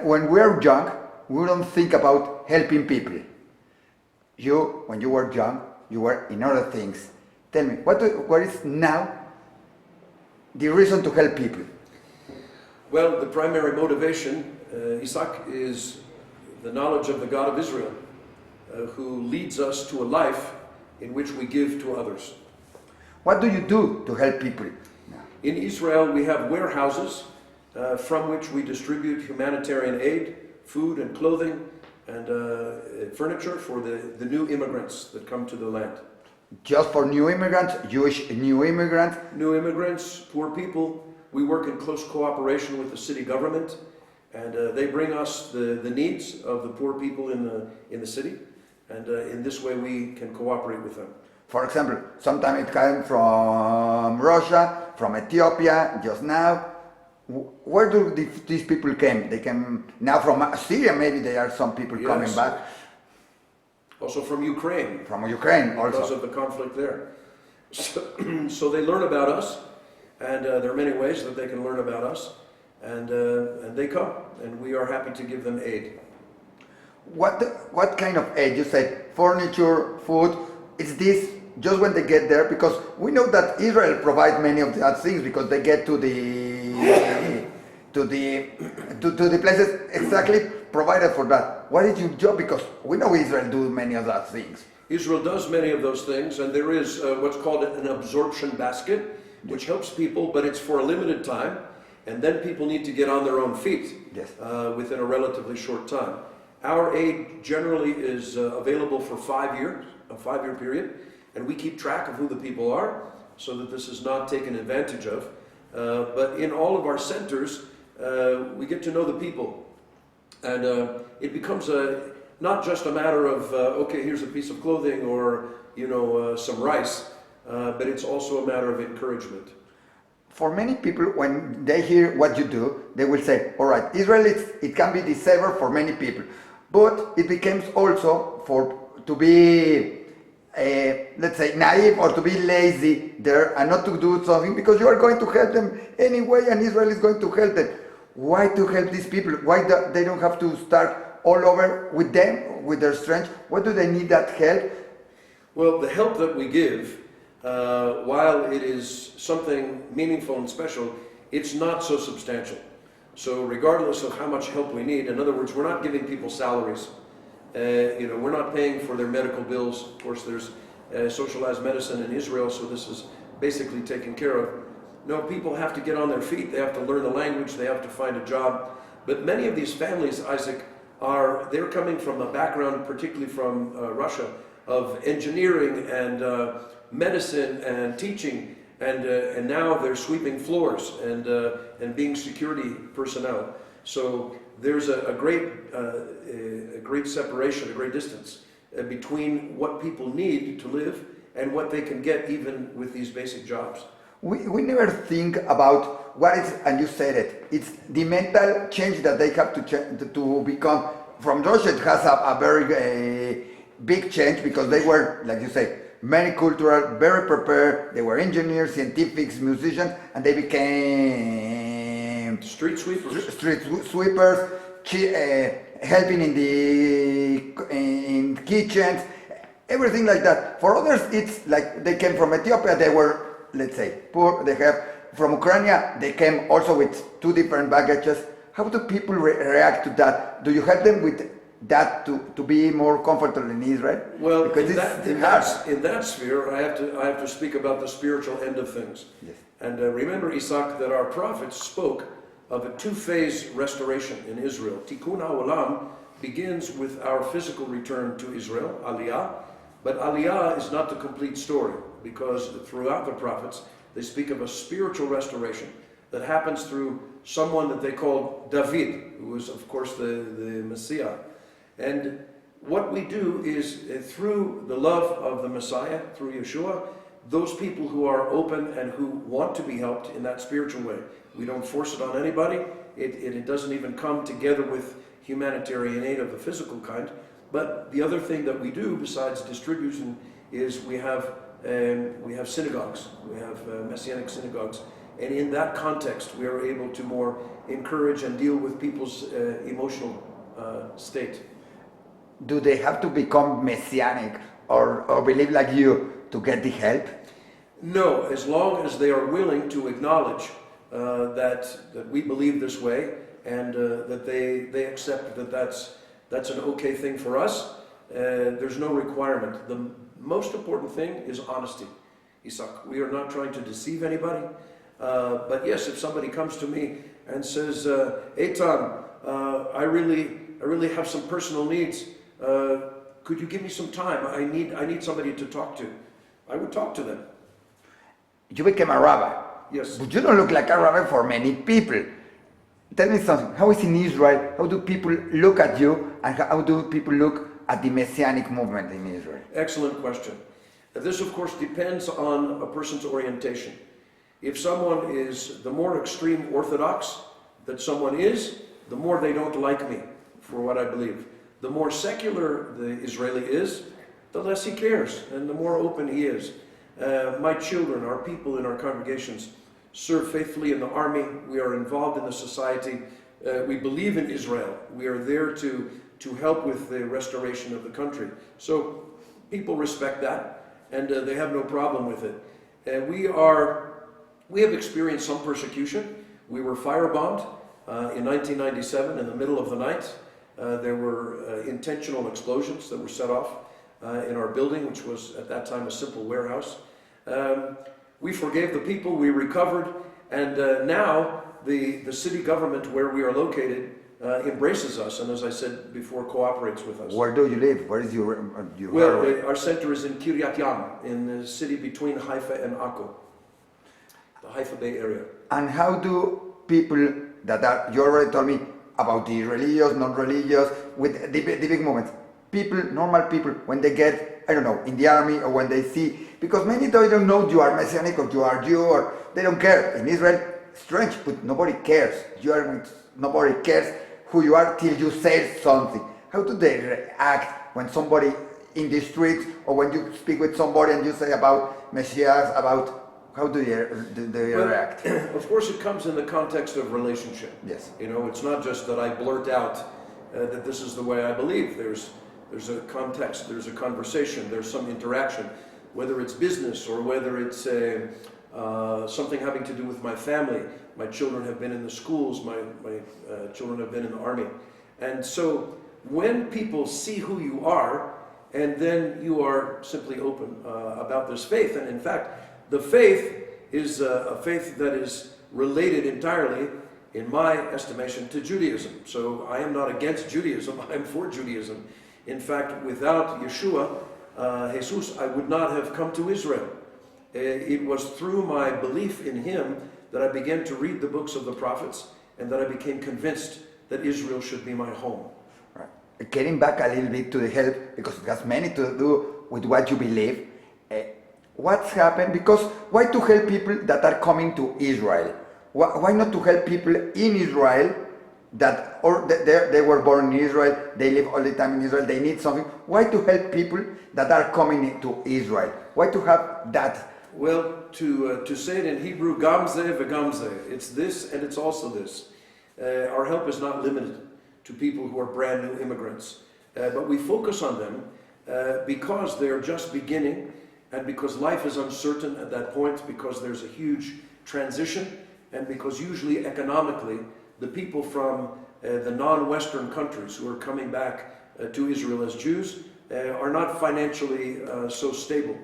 when we're young, we don't think about helping people. You, when you were young, you were in other things. Tell me, what is now the reason to help people? Well, the primary motivation, Isaac, is the knowledge of the God of Israel, who leads us to a life in which we give to others. What do you do to help people? In Israel, we have warehouses from which we distribute humanitarian aid, food and clothing, and furniture for the new immigrants that come to the land. Just for new immigrants, Jewish new immigrants? New immigrants, poor people. We work in close cooperation with the city government, and they bring us the needs of the poor people in the city, and in this way we can cooperate with them. For example, sometimes it came from Russia, from Ethiopia, just now. Where do these people came? They came now from Syria, maybe there are some people coming back. Also from Ukraine. From Ukraine also. Because of the conflict there. So they learn about us, and there are many ways that they can learn about us, and they come, and we are happy to give them aid. What kind of aid? You said furniture, food. Is this just when they get there? Because we know that Israel provides many of that things because they get to the places exactly provided for that. What is your job? Because we know Israel do many of those things. Israel does many of those things, and there is what's called an absorption basket, which helps people, but it's for a limited time, and then people need to get on their own feet within a relatively short time. Our aid generally is available for 5 years, a 5-year period, and we keep track of who the people are so that this is not taken advantage of. But in all of our centers, we get to know the people, and it becomes not just a matter of okay, here's a piece of clothing or some rice, but it's also a matter of encouragement. For many people, when they hear what you do, they will say, all right, Israel, it can be the savior for many people, but it becomes also to be let's say naive or to be lazy there and not to do something because you are going to help them anyway and Israel is going to help them. Why to help these people? Why they don't have to start all over with them, with their strength? Why do they need that help? Well, the help that we give, while it is something meaningful and special, it's not so substantial. So regardless of how much help we need, in other words, we're not giving people salaries. We're not paying for their medical bills. Of course, there's socialized medicine in Israel, so this is basically taken care of. No, people have to get on their feet. They have to learn the language. They have to find a job. But many of these families, Isaac, they're coming from a background, particularly from Russia, of engineering and medicine and teaching, and now they're sweeping floors and being security personnel. So there's a great separation, a great distance between what people need to live and what they can get even with these basic jobs. We never think about what is, and you said it, it's the mental change that they have to become. From Russia, it has a very big change because they were, like you say, very cultural, very prepared. They were engineers, scientists, musicians, and they became street sweepers. Helping in kitchens, everything like that. For others, it's like they came from Ethiopia. They were, let's say, poor. They have from Ukraine. They came also with 2 different baggages. How do people react to that? Do you help them with that to be more comfortable in Israel? Well, in that sphere, I have to speak about the spiritual end of things. Yes. And remember, Isaac, that our prophets spoke of a 2-phase restoration in Israel. Tikkun HaOlam begins with our physical return to Israel, Aliyah, but Aliyah is not the complete story because throughout the prophets they speak of a spiritual restoration that happens through someone that they call David, who was of course the Messiah. And what we do is through the love of the Messiah, through Yeshua, those people who are open and who want to be helped in that spiritual way. We don't force it on anybody. It doesn't even come together with humanitarian aid of the physical kind. But the other thing that we do besides distribution is we have synagogues. We have Messianic synagogues And in that context, we are able to more encourage and deal with people's emotional state. Do they have to become messianic or believe like you to get the help? No, as long as they are willing to acknowledge that we believe this way and that they accept that that's an okay thing for us, there's no requirement. The most important thing is honesty, Isaac. We are not trying to deceive anybody. But yes, if somebody comes to me and says, Eitan, I really have some personal needs. Could you give me some time? I need somebody to talk to. I would talk to them. You became a rabbi. Yes. But you don't look like a rabbi for many people. Tell me something. How is in Israel? How do people look at you, and how do people look at the Messianic movement in Israel? Excellent question. This, of course, depends on a person's orientation. If someone is the more extreme Orthodox that someone is, the more they don't like me for what I believe. The more secular the Israeli is, the less he cares, and the more open he is. My children, our people in our congregations, serve faithfully in the army. We are involved in the society. We believe in Israel. We are there to help with the restoration of the country. So people respect that, and they have no problem with it. We have experienced some persecution. We were firebombed in 1997 in the middle of the night. There were intentional explosions that were set off in our building, which was at that time a simple warehouse. We forgave the people, we recovered, and now the city government where we are located embraces us, and as I said before, cooperates with us. Where do you live? Where is your Well, our center is in Kiryat Yam, in the city between Haifa and Akko, the Haifa Bay area. And how do people that are, you already told me about the religious, non-religious, with the big movements, people, normal people, when they get, I don't know, in the army or when they see, because many they don't know you are Messianic or you are Jew, or they don't care. In Israel, strange, but nobody cares. Nobody cares who you are till you say something. How do they react when somebody in the streets, or when you speak with somebody and you say about Messias, about how do they react? Of course, it comes in the context of relationship. Yes. You know, it's not just that I blurt out that this is the way I believe. There's a context, there's a conversation, there's some interaction, whether it's business or whether it's something having to do with my family. My children have been in the schools, my children have been in the army. And so when people see who you are, and then you are simply open about this faith, and in fact, the faith is a faith that is related entirely, in my estimation, to Judaism. So I am not against Judaism, I am for Judaism. In fact, without Yeshua, Jesus, I would not have come to Israel. It was through my belief in him that I began to read the books of the prophets, and that I became convinced that Israel should be my home. Right. Getting back a little bit to the help, because it has many to do with what you believe. What's happened? Because why to help people that are coming to Israel? Why not to help people in Israel that, or they were born in Israel, they live all the time in Israel, they need something? Why to help people that are coming to Israel? Why to have that? Well, to say it in Hebrew, gamze v'gamze, it's this and it's also this. Our help is not limited to people who are brand new immigrants, but we focus on them because they're just beginning, and because life is uncertain at that point, because there's a huge transition, and because usually economically the people from the non-Western countries who are coming back to Israel as Jews are not financially so stable.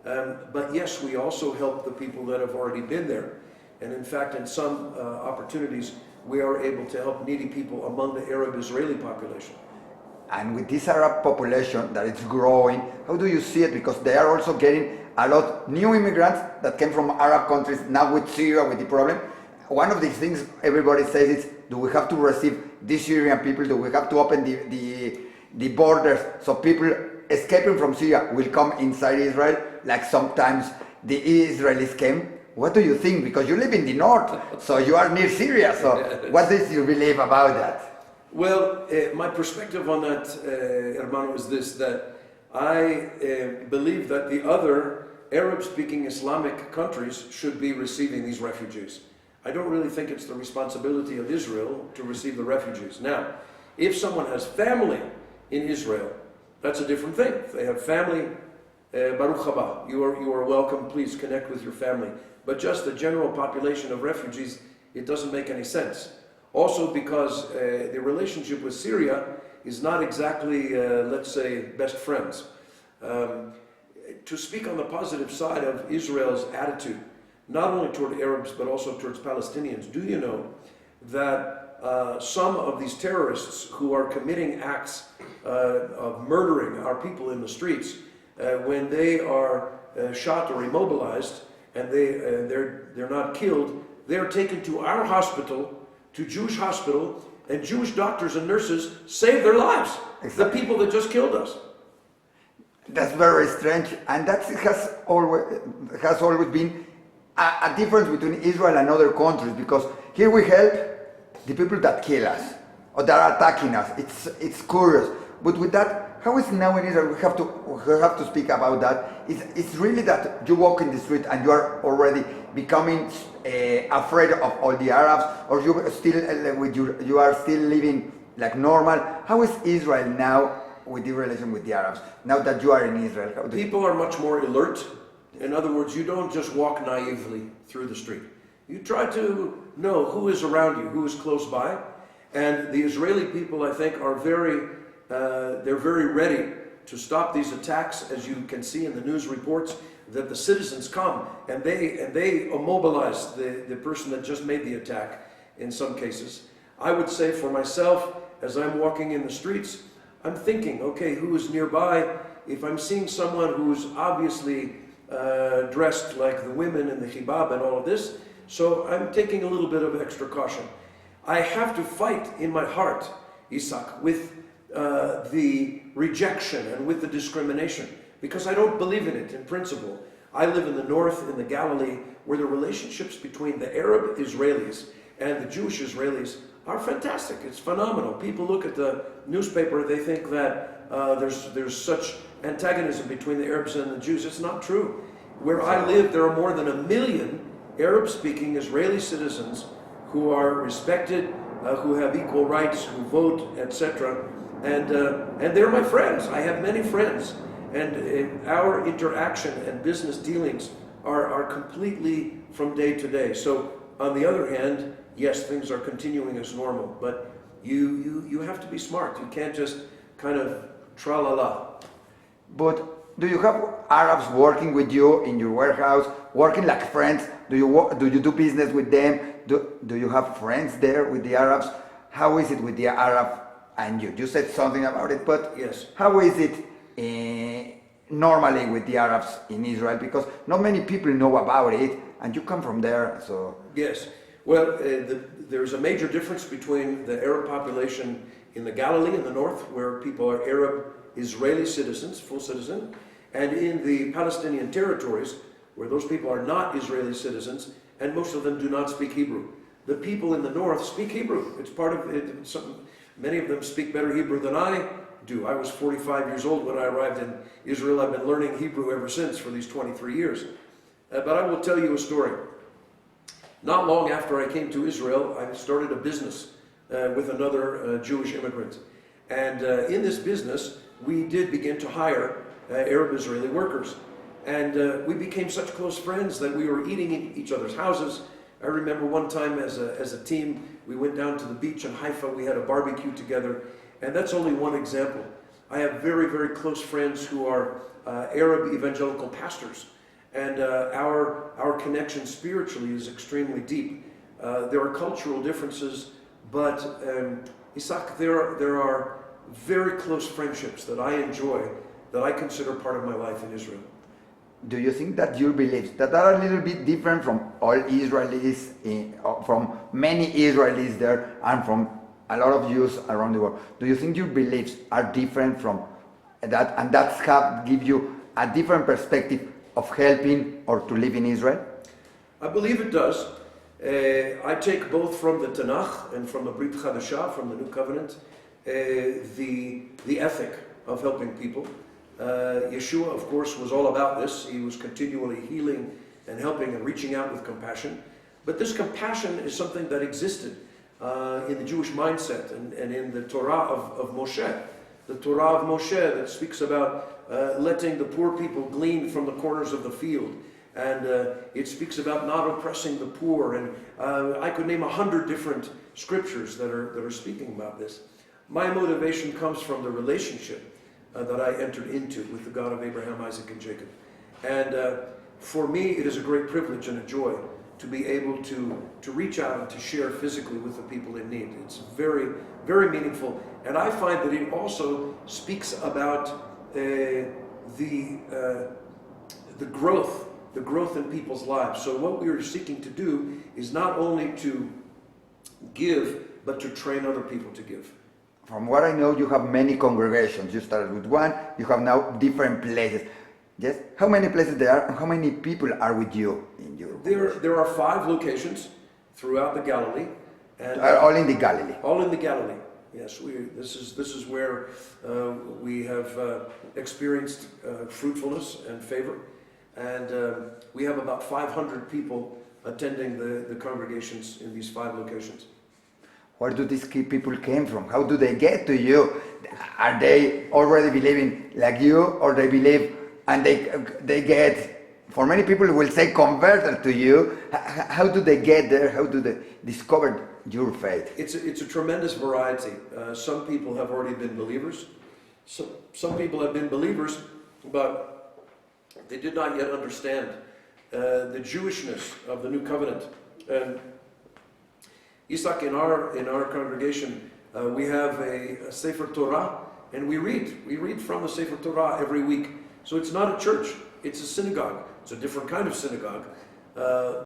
But yes, we also help the people that have already been there. And in fact, in some opportunities, we are able to help needy people among the Arab-Israeli population. And with this Arab population that is growing, how do you see it? Because they are also getting a lot new immigrants that came from Arab countries, now with Syria, with the problem. One of the things everybody says is, do we have to receive these Syrian people? Do we have to open the borders so people escaping from Syria will come inside Israel, like sometimes the Israelis came? What do you think? Because you live in the north, so you are near Syria. So what do you believe about that? Well, my perspective on that, hermano, is this, that I believe that the other Arab-speaking Islamic countries should be receiving these refugees. I don't really think it's the responsibility of Israel to receive the refugees. Now, if someone has family in Israel, that's a different thing. If they have family, Baruch haba, you are welcome, please connect with your family. But just the general population of refugees, it doesn't make any sense. Also because the relationship with Syria is not exactly, let's say, best friends. To speak on the positive side of Israel's attitude, not only toward Arabs but also towards Palestinians, do you know that some of these terrorists who are committing acts of murdering our people in the streets, when they are shot or immobilized and they're not killed, they are taken to our hospital, to Jewish hospital, and Jewish doctors and nurses save their lives. Exactly. The people that just killed us. That's very strange, and that has always been a difference between Israel and other countries, because here we help the people that kill us or that are attacking us. It's curious, but with that, how is it now in Israel? We have to speak about that. It's really that you walk in the street and you are already becoming afraid of all the Arabs, or you are still living like normal. How is Israel now with the relation with the Arabs, now that you are in Israel? People are much more alert. In other words, you don't just walk naively through the street. You try to know who is around you, who is close by. And the Israeli people, I think, are they're very ready to stop these attacks. As you can see in the news reports, that the citizens come and they immobilize the person that just made the attack in some cases. I would say for myself, as I'm walking in the streets, I'm thinking, okay, who is nearby? If I'm seeing someone who's obviously dressed like the women in the hijab and all of this, so I'm taking a little bit of extra caution. I have to fight in my heart, Isaac, with the rejection and with the discrimination, because I don't believe in it in principle. I live in the north, in the Galilee, where the relationships between the Arab Israelis and the Jewish Israelis are fantastic. It's phenomenal. People look at the newspaper, they think that there's such antagonism between the Arabs and the Jews. It's not true. Where I live, there are more than 1 million Arab-speaking Israeli citizens who are respected, who have equal rights, who vote, etc. And they're my friends. I have many friends. And our interaction and business dealings are completely from day to day. So on the other hand, yes, things are continuing as normal, but you have to be smart. You can't just kind of tra-la-la. But do you have Arabs working with you in your warehouse, working like friends? Do you do business with them? Do you have friends there with the Arabs? How is it with the Arab and you? You said something about it, but yes. How is it normally with the Arabs in Israel? Because not many people know about it, and you come from there, so... Yes. Well, there's a major difference between the Arab population in the Galilee in the north, where people are Arab Israeli citizens, full citizen, and in the Palestinian territories, where those people are not Israeli citizens, and most of them do not speak Hebrew. The people in the north speak Hebrew. It's part of it. Many of them speak better Hebrew than I do. I was 45 years old when I arrived in Israel. I've been learning Hebrew ever since for these 23 years. But I will tell you a story. Not long after I came to Israel, I started a business with another Jewish immigrant. And in this business, we did begin to hire Arab Israeli workers. And we became such close friends that we were eating in each other's houses. I remember one time as a team, we went down to the beach in Haifa. We had a barbecue together. And that's only one example. I have very, very close friends who are Arab evangelical pastors. And our connection spiritually is extremely deep. There are cultural differences, but Isaac, there are very close friendships that I enjoy, that I consider part of my life in Israel. Do you think that your beliefs that are a little bit different from all Israelis, from many Israelis there, and from a lot of Jews around the world, do you think your beliefs are different from that, and that give you a different perspective of helping or to live in Israel? I believe it does. I take both from the Tanakh and from the Brit Chadashah, from the New Covenant, the ethic of helping people. Yeshua, of course, was all about this. He was continually healing and helping and reaching out with compassion. But this compassion is something that existed in the Jewish mindset and in the Torah of Moshe. The Torah of Moshe that speaks about letting the poor people glean from the corners of the field. And it speaks about not oppressing the poor. And I could name 100 different scriptures that are speaking about this. My motivation comes from the relationship that I entered into with the God of Abraham, Isaac, and Jacob. And for me, it is a great privilege and a joy to be able to reach out and to share physically with the people in need. It's very, very meaningful. And I find that it also speaks about the growth in people's lives. So what we are seeking to do is not only to give, but to train other people to give. From what I know, you have many congregations. You started with one, you have now different places. Yes? How many places there are, and how many people are with you in your congregation? There are 5 locations throughout the Galilee. And All in the Galilee. all in the Galilee. Yes, this is where we have experienced fruitfulness and favor. And we have about 500 people attending the congregations in these 5 locations. Where do these key people came from? How do they get to you? Are they already believing like you, or they believe and they get, for many people will say, converted to you? How do they get there? How do they discover your faith? It's a tremendous variety. Some people have already been believers. Some people have been believers, but they did not yet understand the Jewishness of the new covenant. And Isaac, in our congregation, we have a Sefer Torah, and we read from the Sefer Torah every week. So it's not a church, it's a synagogue. It's a different kind of synagogue.